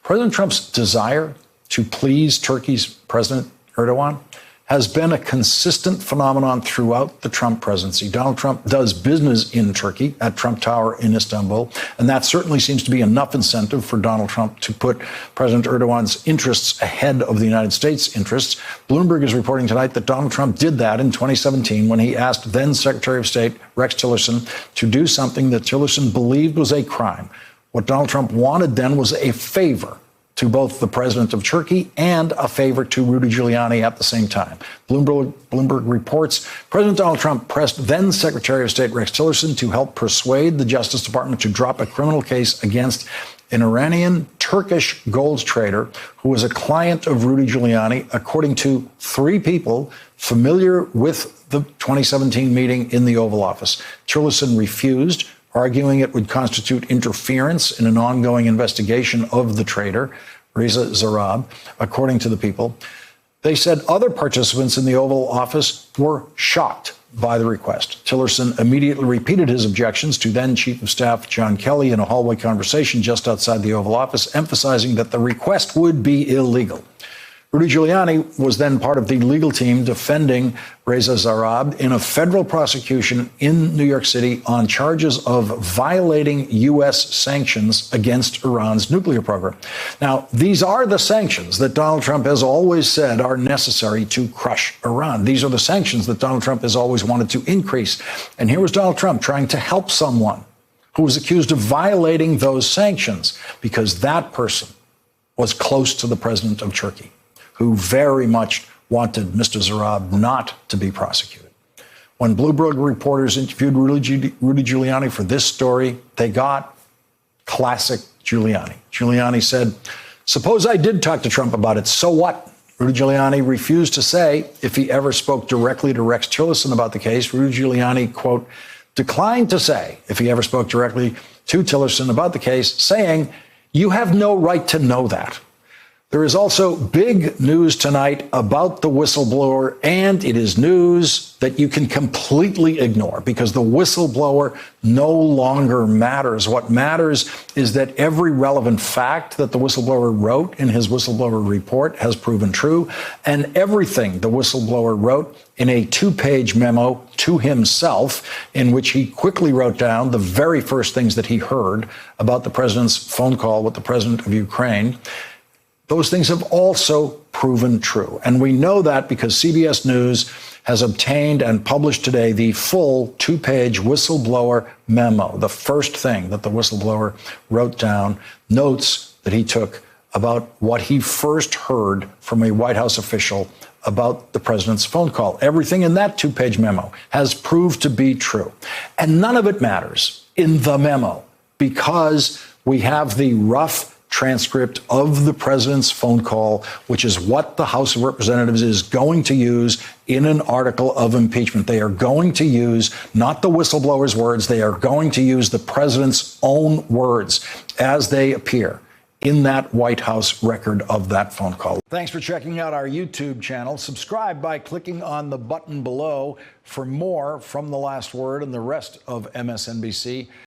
President Trump's desire to please Turkey's President Erdogan has been a consistent phenomenon throughout the Trump presidency. Donald Trump does business in Turkey at Trump Tower in Istanbul, and that certainly seems to be enough incentive for Donald Trump to put President Erdogan's interests ahead of the United States' interests. Bloomberg is reporting tonight that Donald Trump did that in 2017 when he asked then Secretary of State Rex Tillerson to do something that Tillerson believed was a crime. What Donald Trump wanted then was a favor to both the president of Turkey and a favor to Rudy Giuliani at the same time. Bloomberg reports President Donald Trump pressed then Secretary of State Rex Tillerson to help persuade the Justice Department to drop a criminal case against an Iranian Turkish gold trader who was a client of Rudy Giuliani, according to three people familiar with the 2017 meeting in the Oval Office. Tillerson refused, arguing it would constitute interference in an ongoing investigation of the trader, Reza Zarrab, according to the people. They said other participants in the Oval Office were shocked by the request. Tillerson immediately repeated his objections to then Chief of Staff John Kelly in a hallway conversation just outside the Oval Office, emphasizing that the request would be illegal. Rudy Giuliani was then part of the legal team defending Reza Zarrab in a federal prosecution in New York City on charges of violating U.S. sanctions against Iran's nuclear program. Now, these are the sanctions that Donald Trump has always said are necessary to crush Iran. These are the sanctions that Donald Trump has always wanted to increase. And here was Donald Trump trying to help someone who was accused of violating those sanctions because that person was close to the president of Turkey, who very much wanted Mr. Zarrab not to be prosecuted. When Bloomberg reporters interviewed Rudy Giuliani for this story, they got classic Giuliani. Giuliani said, "Suppose I did talk to Trump about it, so what?" Rudy Giuliani refused to say if he ever spoke directly to Rex Tillerson about the case. Rudy Giuliani, quote, declined to say if he ever spoke directly to Tillerson about the case, saying, "You have no right to know that." There is also big news tonight about the whistleblower, and it is news that you can completely ignore because the whistleblower no longer matters. What matters is that every relevant fact that the whistleblower wrote in his whistleblower report has proven true, and everything the whistleblower wrote in a two-page memo to himself, in which he quickly wrote down the very first things that he heard about the president's phone call with the president of Ukraine. Those things have also proven true. And we know that because CBS News has obtained and published today the full two-page whistleblower memo. The first thing that the whistleblower wrote down, notes that he took about what he first heard from a White House official about the president's phone call. Everything in that two-page memo has proved to be true. And none of it matters in the memo because we have the rough transcript of the president's phone call, which is what the House of Representatives is going to use in an article of impeachment. They are going to use not the whistleblower's words. They are going to use the president's own words as they appear in that White House record of that phone call. Thanks for checking out our YouTube channel. Subscribe by clicking on the button below for more from The Last Word and the rest of MSNBC.